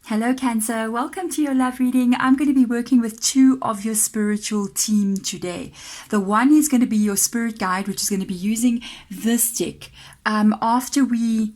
Hello, Cancer. Welcome to your love reading. I'm going to be working with two of your spiritual team today. The one is going to be your spirit guide, which is going to be using this deck. After we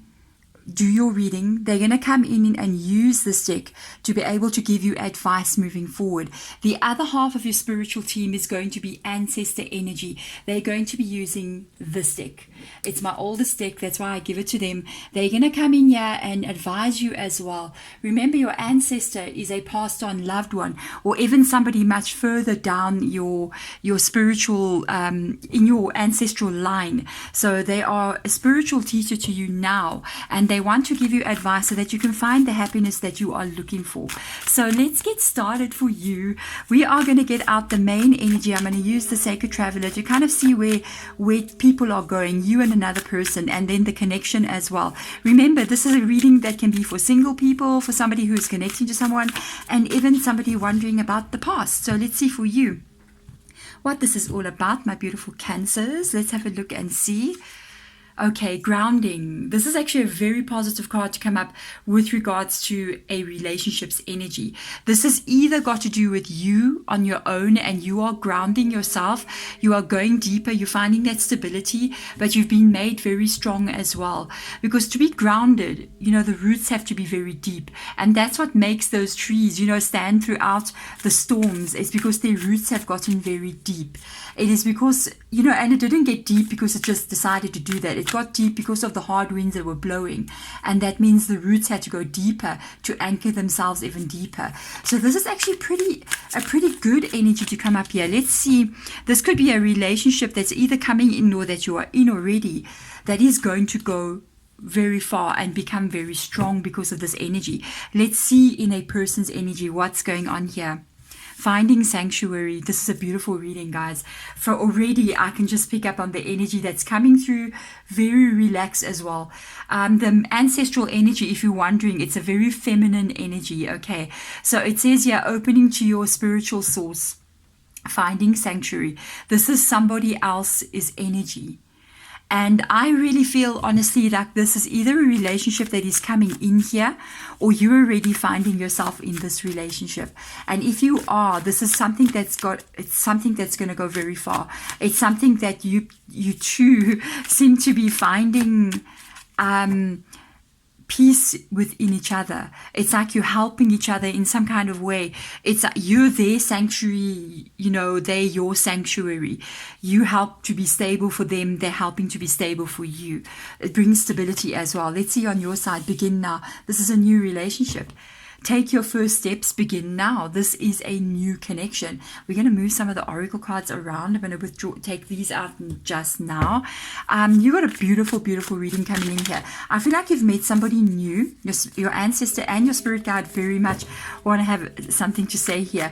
do your reading, they're going to come in and use this deck to be able to give you advice moving forward. The other half of your spiritual team is going to be Ancestor energy. They're going to be using this deck. It's my oldest deck, that's why I give it to them. They're going to come in here and advise you as well. Remember, your ancestor is a passed on loved one, or even somebody much further down your spiritual in your ancestral line. So they are a spiritual teacher to you now, and they want to give you advice so that you can find the happiness that you are looking for. So let's get started for you. We are going to get out the main energy. I'm going to use the Sacred Traveler to kind of see where people are going, you and another person, and then the connection as well. Remember, this is a reading that can be for single people, for somebody who is connecting to someone, and even somebody wondering about the past. So let's see for you what this is all about, my beautiful Cancers. Let's have a look and see. Okay, grounding. This is actually a very positive card to come up with regards to a relationship's energy. This has either got to do with you on your own and you are grounding yourself, you are going deeper, you're finding that stability, but you've been made very strong as well. Because to be grounded, the roots have to be very deep. And that's what makes those trees, stand throughout the storms. It's because their roots have gotten very deep. It is because, and it didn't get deep because it just decided to do that. It got deep because of the hard winds that were blowing, and that means the roots had to go deeper to anchor themselves even deeper. So this is actually a pretty good energy to come up here. Let's see. This could be a relationship that's either coming in or that you are in already that is going to go very far and become very strong because of this energy. Let's see in a person's energy what's going on here. Finding sanctuary. This is a beautiful reading, guys. For already, I can just pick up on the energy that's coming through. Very relaxed as well. The ancestral energy, if you're wondering, it's a very feminine energy. Okay, so it says here, opening to your spiritual source. Finding sanctuary. This is somebody else's energy. And I really feel, honestly, like this is either a relationship that is coming in here or you're already finding yourself in this relationship. And if you are, this is something it's something that's going to go very far. It's something that you two seem to be finding peace within each other. It's like you're helping each other in some kind of way. It's like you're their sanctuary, they're your sanctuary. You help to be stable for them, they're helping to be stable for you. It brings stability as well. Let's see on your side, begin now. This is a new relationship. Take your first steps, begin now. This is a new connection. We're going to move some of the oracle cards around. I'm going to take these out just now. You got a beautiful, beautiful reading coming in here. I feel like you've met somebody new. Your ancestor and your spirit guide very much want to have something to say here.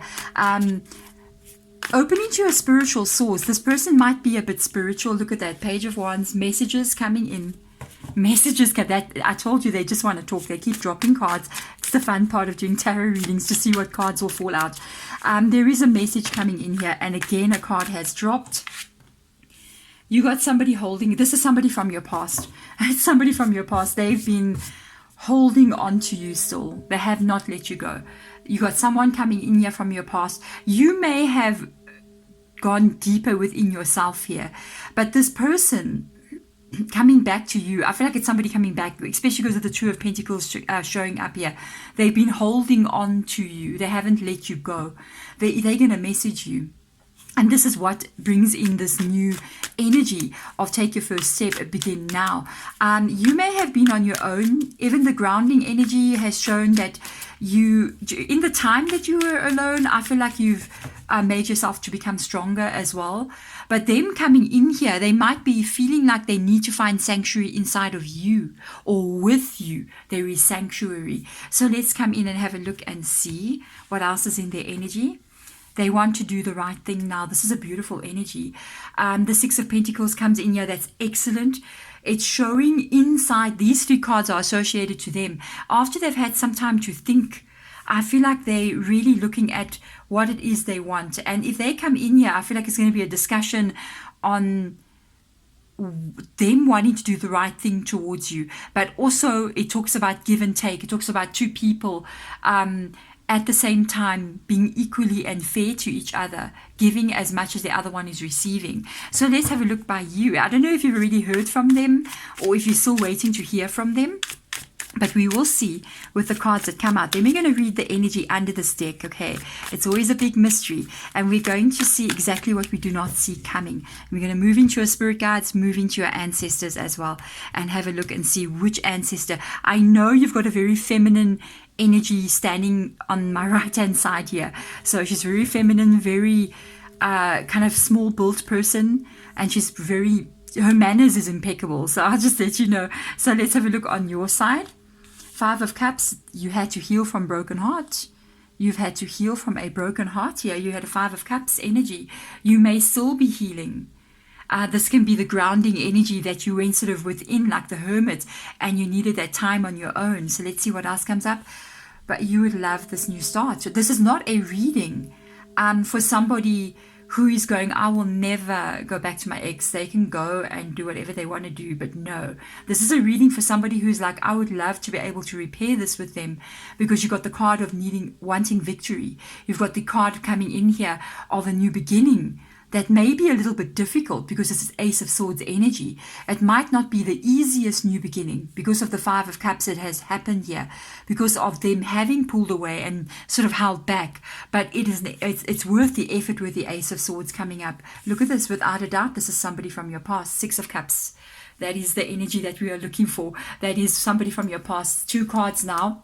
Opening to a spiritual source. This person might be a bit spiritual. Look at that. Page of Wands. Messages coming in. Messages that I told you, they just want to talk. They keep dropping cards. It's the fun part of doing tarot readings, to see what cards will fall out. There is a message coming in here, and again a card has dropped. You got somebody holding. This is somebody from your past. It's somebody from your past. They've been holding on to you still. They have not let you go. You got someone coming in here from your past. You may have gone deeper within yourself here, but this person coming back to you, I feel like it's somebody coming back, especially because of the Two of Pentacles showing up here. They've been holding on to you. They haven't let you go. They're going to message you. And this is what brings in this new energy of take your first step, begin now. You may have been on your own. Even the grounding energy has shown that in the time that you were alone, I feel like you've made yourself to become stronger as well. But them coming in here, they might be feeling like they need to find sanctuary inside of you or with you. There is sanctuary. So let's come in and have a look and see what else is in their energy. They want to do the right thing now. This is a beautiful energy. The Six of Pentacles comes in here. That's excellent. It's showing inside. These three cards are associated to them. After they've had some time to think, I feel like they're really looking at what it is they want. And if they come in here, I feel like it's going to be a discussion on them wanting to do the right thing towards you, but also it talks about give and take. It talks about two people at the same time being equally and fair to each other, giving as much as the other one is receiving. So let's have a look by you. I don't know if you've already heard from them or if you're still waiting to hear from them. But we will see with the cards that come out. Then we're going to read the energy under this deck, okay? It's always a big mystery. And we're going to see exactly what we do not see coming. We're going to move into your spirit guides, move into your ancestors as well, and have a look and see which ancestor. I know you've got a very feminine energy standing on my right-hand side here. So she's very feminine, very kind of small-built person, and she's her manners is impeccable. So I'll just let you know. So let's have a look on your side. 5 of Cups, you had to heal from broken heart. You've had to heal from a broken heart here. You had a 5 of Cups energy. You may still be healing. This can be the grounding energy that you went sort of within, like the hermit, and you needed that time on your own. So let's see what else comes up. But you would love this new start. So this is not a reading for somebody who is going, I will never go back to my ex. They can go and do whatever they want to do. But no, this is a reading for somebody who's like, I would love to be able to repair this with them, because you've got the card of wanting victory. You've got the card coming in here of a new beginning. That may be a little bit difficult because it's Ace of Swords energy. It might not be the easiest new beginning because of the 5 of Cups that has happened here, because of them having pulled away and sort of held back. But it's worth the effort with the Ace of Swords coming up. Look at this, without a doubt, this is somebody from your past. 6 of Cups. That is the energy that we are looking for. That is somebody from your past. 2 cards now.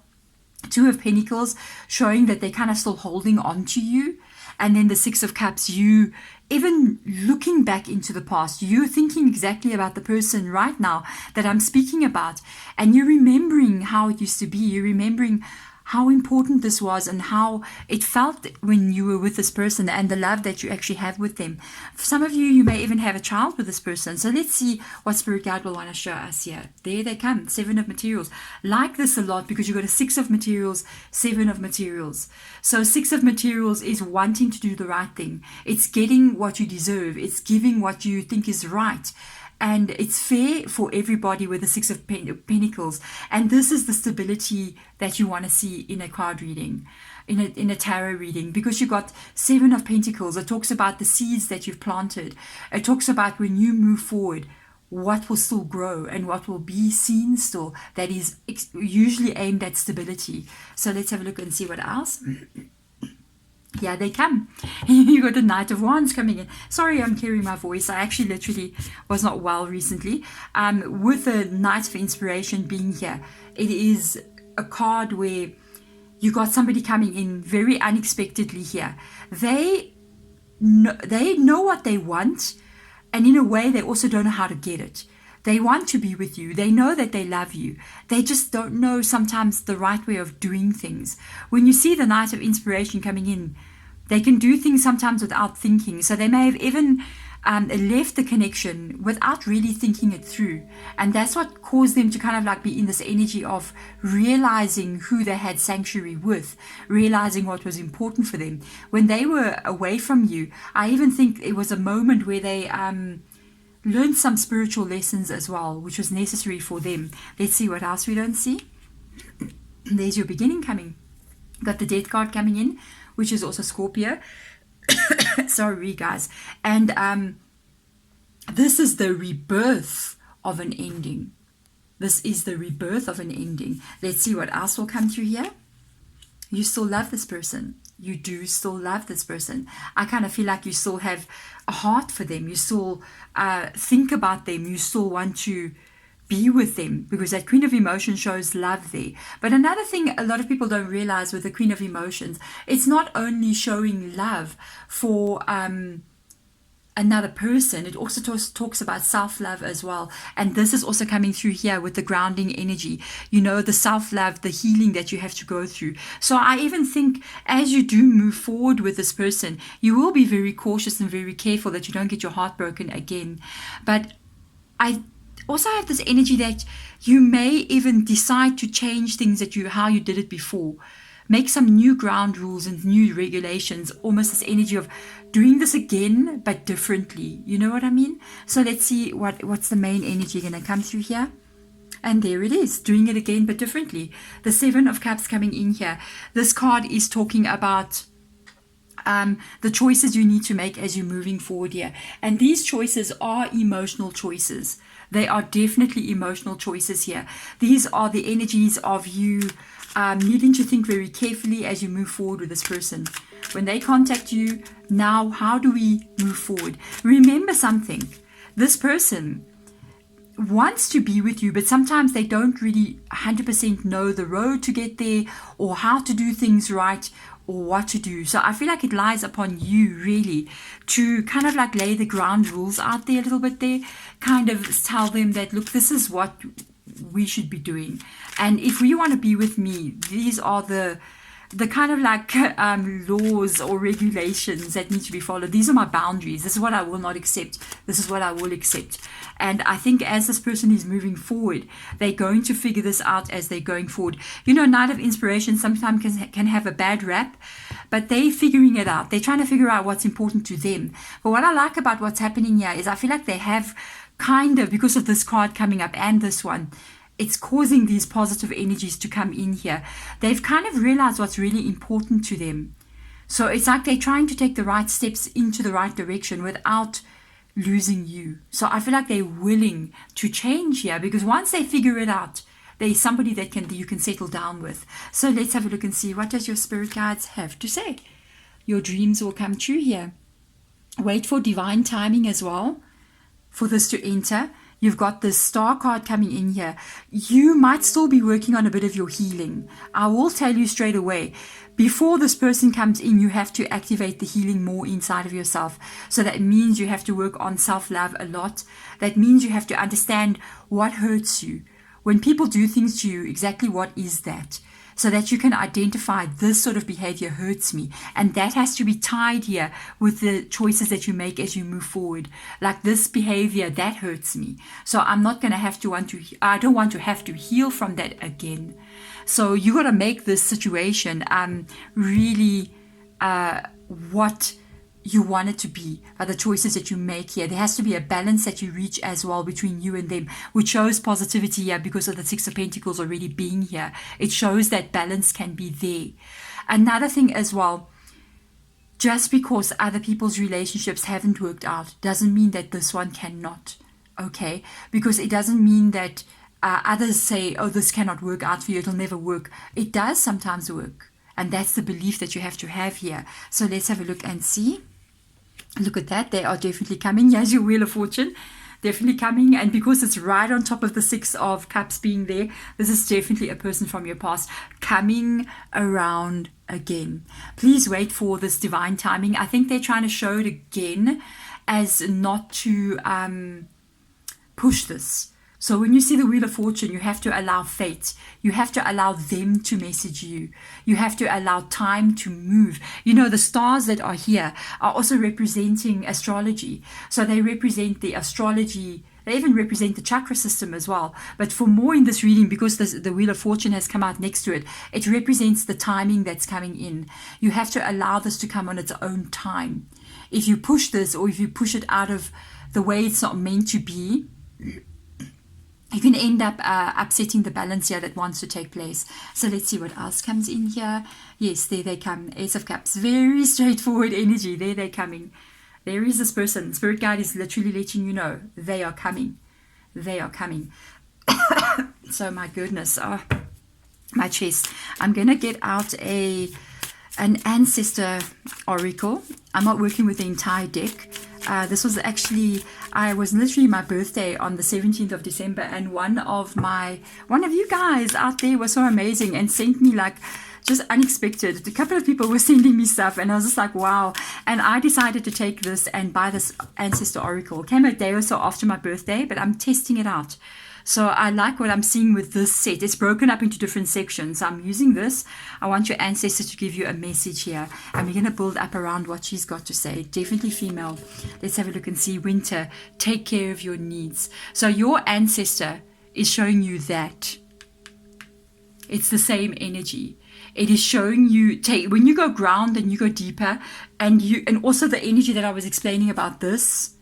2 of Pentacles, showing that they're kind of still holding on to you. And then the 6 of Cups, you even looking back into the past, you're thinking exactly about the person right now that I'm speaking about. And you're remembering how it used to be. You're remembering how important this was and how it felt when you were with this person and the love that you actually have with them. For some of you, you may even have a child with this person. So let's see what Spirit Guide will want to show us here. There they come, 7 of Materials. Like this a lot because you've got a 6 of Materials, 7 of Materials. So 6 of Materials is wanting to do the right thing. It's getting what you deserve. It's giving what you think is right. And it's fair for everybody with the 6 of Pentacles. And this is the stability that you want to see in a card reading, in a tarot reading, because you got 7 of Pentacles. It talks about the seeds that you've planted. It talks about when you move forward, what will still grow and what will be seen still. That is usually aimed at stability. So let's have a look and see what else. Here they come. You got the Knight of Wands coming in. Sorry, I'm carrying my voice. I actually literally was not well recently. With the Knight of Inspiration being here, it is a card where you got somebody coming in very unexpectedly here. They know what they want, and in a way, they also don't know how to get it. They want to be with you. They know that they love you. They just don't know sometimes the right way of doing things. When you see the Knight of Inspiration coming in, they can do things sometimes without thinking. So they may have even left the connection without really thinking it through. And that's what caused them to kind of like be in this energy of realizing who they had sanctuary with, realizing what was important for them. When they were away from you, I even think it was a moment where they learned some spiritual lessons as well, which was necessary for them. Let's see what else we don't see. There's your beginning coming. Got the Death card coming in, which is also Scorpio. Sorry, guys. And this is the rebirth of an ending. This is the rebirth of an ending. Let's see what else will come through here. You still love this person. You do still love this person. I kind of feel like you still have a heart for them. You still think about them. You still want to be with them, because that Queen of Emotions shows love there. But another thing a lot of people don't realize with the Queen of Emotions, it's not only showing love for another person, it also talks about self-love as well. And this is also coming through here with the grounding energy, the self-love, the healing that you have to go through. So I even think as you do move forward with this person, you will be very cautious and very careful that you don't get your heart broken again. But I also have this energy that you may even decide to change things how you did it before. make some new ground rules and new regulations, almost this energy of doing this again but differently. You know what I mean? So let's see what's the main energy going to come through here. And there it is, doing it again but differently. The Seven of Cups coming in here. This card is talking about the choices you need to make as you're moving forward here. And these choices are emotional choices. They are definitely emotional choices here. These are the energies of you needing to think very carefully as you move forward with this person. When they contact you, now how do we move forward? Remember something. This person wants to be with you, but sometimes they don't really 100% know the road to get there, or how to do things right, or what to do. So I feel like it lies upon you really to kind of like lay the ground rules out there a little bit there, kind of tell them that, look, this is what we should be doing. And if you want to be with me, these are the kind of like laws or regulations that need to be followed. These are my boundaries. This is what I will not accept. This is what I will accept. And I think as this person is moving forward, they're going to figure this out as they're going forward. You know, Night of Inspiration sometimes can have a bad rap, but they're figuring it out. They're trying to figure out what's important to them. But what I like about what's happening here is I feel like they have kind of, because of this card coming up and this one, it's causing these positive energies to come in here. They've kind of realized what's really important to them. So it's like they're trying to take the right steps into the right direction without losing you. So I feel like they're willing to change here, because once they figure it out, there's somebody that you can settle down with. So let's have a look and see, what does your spirit guides have to say? Your dreams will come true here. Wait for divine timing as well for this to enter. You've got this star card coming in here. You might still be working on a bit of your healing. I will tell you straight away, before this person comes in, you have to activate the healing more inside of yourself. So that means you have to work on self-love a lot. That means you have to understand what hurts you. When people do things to you, exactly what is that? So that you can identify, this sort of behavior hurts me. And that has to be tied here with the choices that you make as you move forward. Like this behavior, that hurts me. So I'm not going to have to I don't want to have to heal from that again. So you got to make this situation really what you want it to be, the choices that you make here. There has to be a balance that you reach as well between you and them, which shows positivity here because of the Six of Pentacles already being here. It shows that balance can be there. Another thing as well, just because other people's relationships haven't worked out doesn't mean that this one cannot, okay? Because it doesn't mean that others say, oh, this cannot work out for you, it'll never work. It does sometimes work. And that's the belief that you have to have here. So let's have a look and see. Look at that. They are definitely coming. Here's your Wheel of Fortune. Definitely coming. And because it's right on top of the Six of Cups being there, this is definitely a person from your past coming around again. Please wait for this divine timing. I think they're trying to show it again as not to push this. So when you see the Wheel of Fortune, you have to allow fate. You have to allow them to message you. You have to allow time to move. You know, the stars that are here are also representing astrology. So they represent the astrology. They even represent the chakra system as well. But for more in this reading, because the Wheel of Fortune has come out next to it, it represents the timing that's coming in. You have to allow this to come on its own time. If you push this, or if you push it out of the way it's not meant to be, you can end up upsetting the balance here that wants to take place. So let's see what else comes in here. Yes, there they come. Ace of Cups. Very straightforward energy. There they're coming. There is this person. Spirit guide is literally letting you know they are coming. They are coming. So my goodness. Oh, my chest. I'm going to get out an Ancestor Oracle. I'm not working with the entire deck. This was actually, I was literally my birthday on the 17th of December, and one of you guys out there was so amazing and sent me like just unexpected. A couple of people were sending me stuff, and I was just like, wow. And I decided to take this and buy this Ancestor Oracle. It came a day or so after my birthday, but I'm testing it out. So I like what I'm seeing with this set. It's broken up into different sections. I'm using this. I want your ancestor to give you a message here. And we're going to build up around what she's got to say. Definitely female. Let's have a look and see. Winter, take care of your needs. So your ancestor is showing you that. It's the same energy. It is showing you when you go ground and you go deeper, and also the energy that I was explaining about this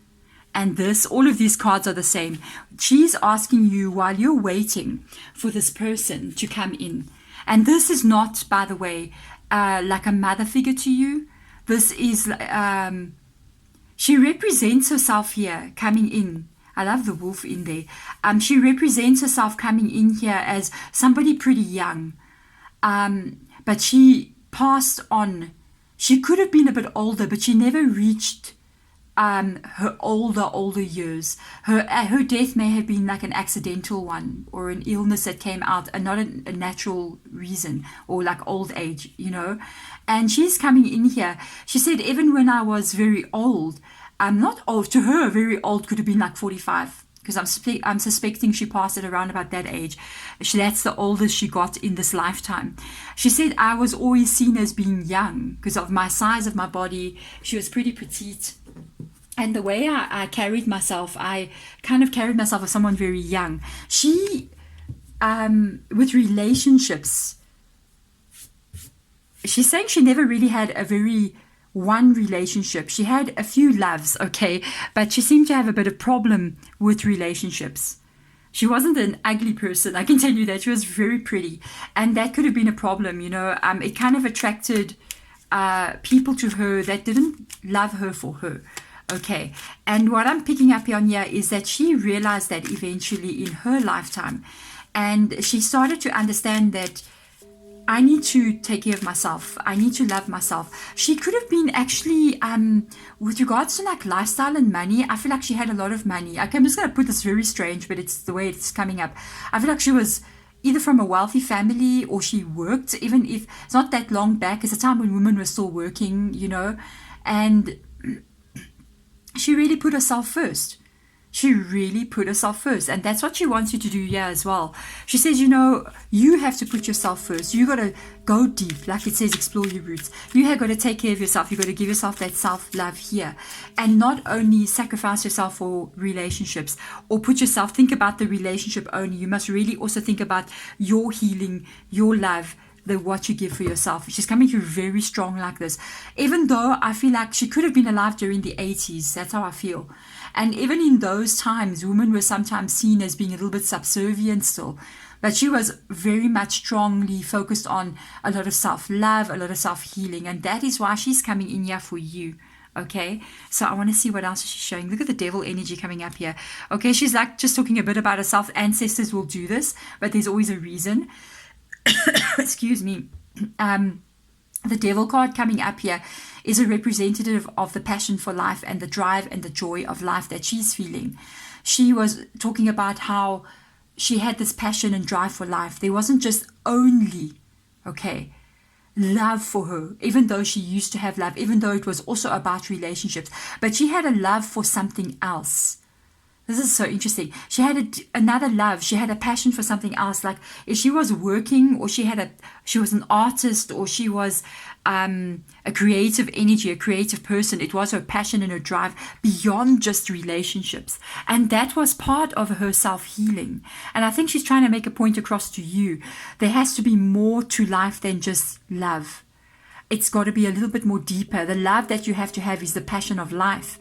and this, all of these cards are the same. She's asking you while you're waiting for this person to come in. And this is not, by the way, like a mother figure to you. This is, she represents herself here coming in. I love the wolf in there. She represents herself coming in here as somebody pretty young. But she passed on. She could have been a bit older, but she never reached her older years. Her death may have been like an accidental one, or an illness that came out, and not a natural reason, or like old age, And she's coming in here. She said, even when I was very old, I'm not old. To her, very old could have been like 45. Because I'm suspecting she passed at around about that age. That's the oldest she got in this lifetime. She said, I was always seen as being young because of my size of my body. She was pretty petite. And the way I carried myself, I kind of carried myself as someone very young. She, with relationships, she's saying she never really had a very one relationship. She had a few loves, okay, but she seemed to have a bit of problem with relationships. She wasn't an ugly person, I can tell you that. She was very pretty, and that could have been a problem, It kind of attracted people to her that didn't love her for her, okay. And what I'm picking up on here is that she realized that eventually in her lifetime, and she started to understand that I need to take care of myself. I need to love myself. She could have been actually, with regards to like lifestyle and money, I feel like she had a lot of money. Okay, I'm just going to put this very strange, but it's the way it's coming up. I feel like she was either from a wealthy family, or she worked, even if it's not that long back. It's a time when women were still working, and she really put herself first. She really put herself first, and that's what she wants you to do here as well. She says, you have to put yourself first. You got to go deep, like it says, explore your roots. You have got to take care of yourself. You got to give yourself that self-love here, and not only sacrifice yourself for relationships or think about the relationship only. You must really also think about your healing, your love, what you give for yourself. She's coming through very strong like this, even though I feel like she could have been alive during the 80s. That's how I feel. And even in those times, women were sometimes seen as being a little bit subservient still. But she was very much strongly focused on a lot of self-love, a lot of self-healing. And that is why she's coming in here for you. Okay, so I want to see what else she's showing. Look at the devil energy coming up here. Okay, she's like just talking a bit about herself. Ancestors will do this, but there's always a reason. Excuse me. The devil card coming up here is a representative of the passion for life and the drive and the joy of life that she's feeling. She was talking about how she had this passion and drive for life. There wasn't just only, love for her, even though she used to have love, even though it was also about relationships, but she had a love for something else. This is so interesting. She had another love. She had a passion for something else. Like if she was working, or she was an artist, or she was a creative energy, a creative person. It was her passion and her drive beyond just relationships. And that was part of her self-healing. And I think she's trying to make a point across to you. There has to be more to life than just love. It's got to be a little bit more deeper. The love that you have to have is the passion of life.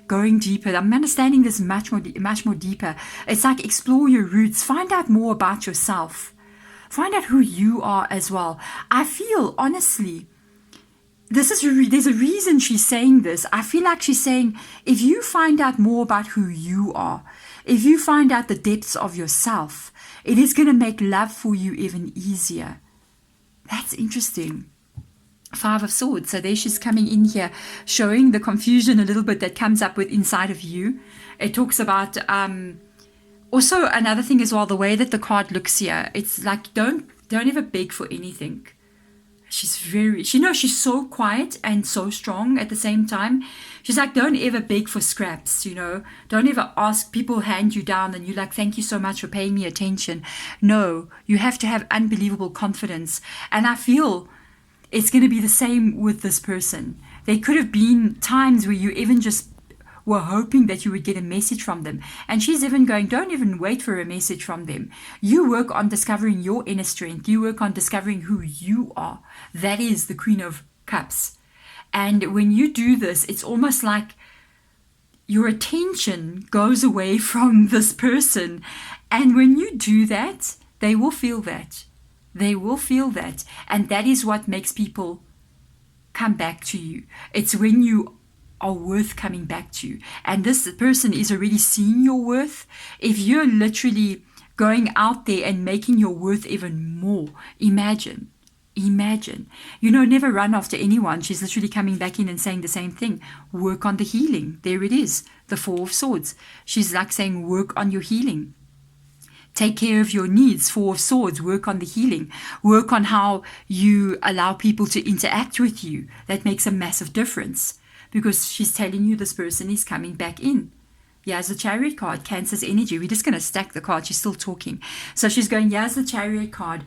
Going deeper. I'm understanding this much more deeper. It's like explore your roots. Find out more about yourself. Find out who you are as well. I feel, honestly, there's a reason she's saying this. I feel like she's saying, if you find out more about who you are, if you find out the depths of yourself, it is going to make love for you even easier. That's interesting. 5 of Swords. So there she's coming in here, showing the confusion a little bit that comes up with inside of you. It talks about also another thing as well, the way that the card looks here. It's like don't ever beg for anything. She's so quiet and so strong at the same time. She's like, don't ever beg for scraps, Don't ever ask people hand you down and you're like, thank you so much for paying me attention. No, you have to have unbelievable confidence. And I feel it's going to be the same with this person. There could have been times where you even just were hoping that you would get a message from them. And she's even going, don't even wait for a message from them. You work on discovering your inner strength. You work on discovering who you are. That is the Queen of Cups. And when you do this, it's almost like your attention goes away from this person. And when you do that, they will feel that. They will feel that. And that is what makes people come back to you. It's when you are worth coming back to. And this person is already seeing your worth. If you're literally going out there and making your worth even more, imagine. Never run after anyone. She's literally coming back in and saying the same thing. Work on the healing. There it is. The Four of Swords. She's like saying, work on your healing. Take care of your needs. Four of Swords. Work on the healing. Work on how you allow people to interact with you. That makes a massive difference. Because she's telling you this person is coming back in. Here's the Chariot card. Cancer's energy. We're just going to stack the cards. She's still talking. So she's going, here's the Chariot card.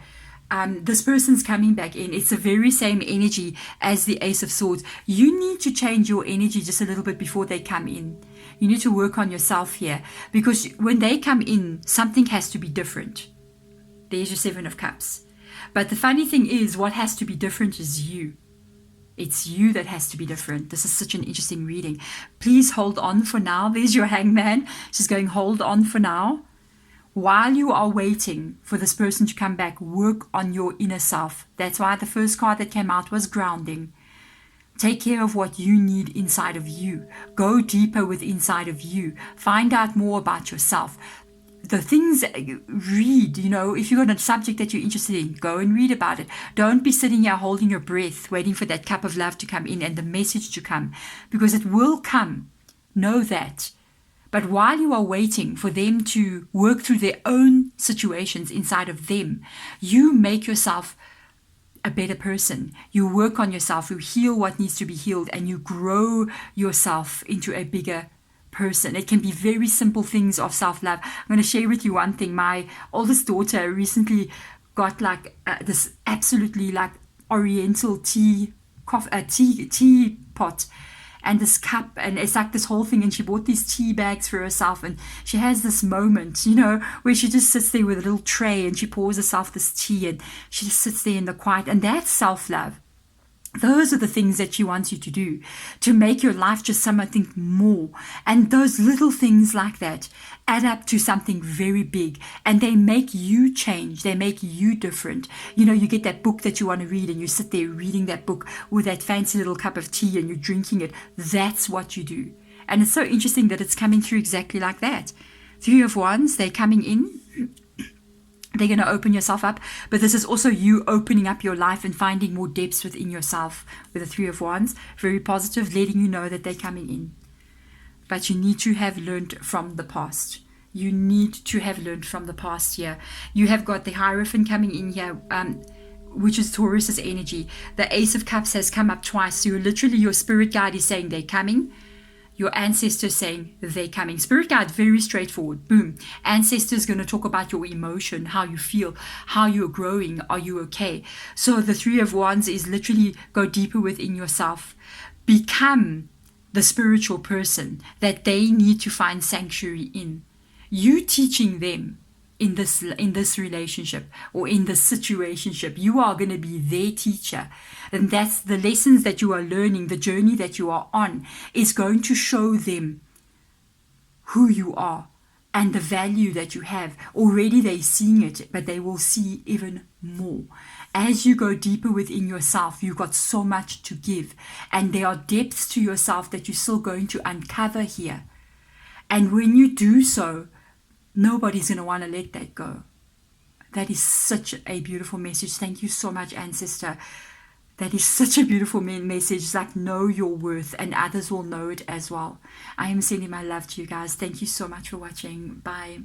This person's coming back in. It's the very same energy as the Ace of Swords. You need to change your energy just a little bit before they come in. You need to work on yourself here. Because when they come in, something has to be different. There's your Seven of Cups. But the funny thing is, what has to be different is you. It's you that has to be different. This is such an interesting reading. Please hold on for now. There's your Hangman. She's going, hold on for now. While you are waiting for this person to come back, work on your inner self. That's why the first card that came out was grounding. Take care of what you need inside of you. Go deeper with inside of you. Find out more about yourself. The things, read, if you've got a subject that you're interested in, go and read about it. Don't be sitting here holding your breath, waiting for that cup of love to come in and the message to come, because it will come. Know that. But while you are waiting for them to work through their own situations inside of them, you make yourself a better person. You work on yourself, you heal what needs to be healed, and you grow yourself into a bigger person. It can be very simple things of self-love. I'm going to share with you one thing. My oldest daughter recently got this absolutely oriental teapot and this cup, and it's like this whole thing, and she bought these tea bags for herself, and she has this moment, where she just sits there with a little tray and she pours herself this tea, and she just sits there in the quiet, and that's self-love. Those are the things that she wants you to do, to make your life just something more. And those little things like that add up to something very big, and they make you change. They make you different. You get that book that you want to read, and you sit there reading that book with that fancy little cup of tea, and you're drinking it. That's what you do. And it's so interesting that it's coming through exactly like that. Three of Wands, they're coming in. They're going to open yourself up, but this is also you opening up your life and finding more depths within yourself with the Three of Wands. Very positive, letting you know that they're coming in. But you need to have learned from the past. You need to have learned from the past here. You have got the Hierophant coming in here, which is Taurus's energy. The Ace of Cups has come up twice. So literally your spirit guide is saying they're coming. Your ancestor saying they're coming. Spirit guide, very straightforward. Boom. Ancestor is going to talk about your emotion, how you feel, how you're growing. Are you okay? So the Three of Wands is literally go deeper within yourself. Become the spiritual person that they need to find sanctuary in. You teaching them in this relationship or in this situationship, you are going to be their teacher. And that's the lessons that you are learning, the journey that you are on is going to show them who you are and the value that you have. Already they're seeing it, but they will see even more. As you go deeper within yourself, you've got so much to give. And there are depths to yourself that you're still going to uncover here. And when you do so, nobody's going to want to let that go. That is such a beautiful message. Thank you so much, Ancestor. That is such a beautiful message. It's like, know your worth, and others will know it as well. I am sending my love to you guys. Thank you so much for watching. Bye.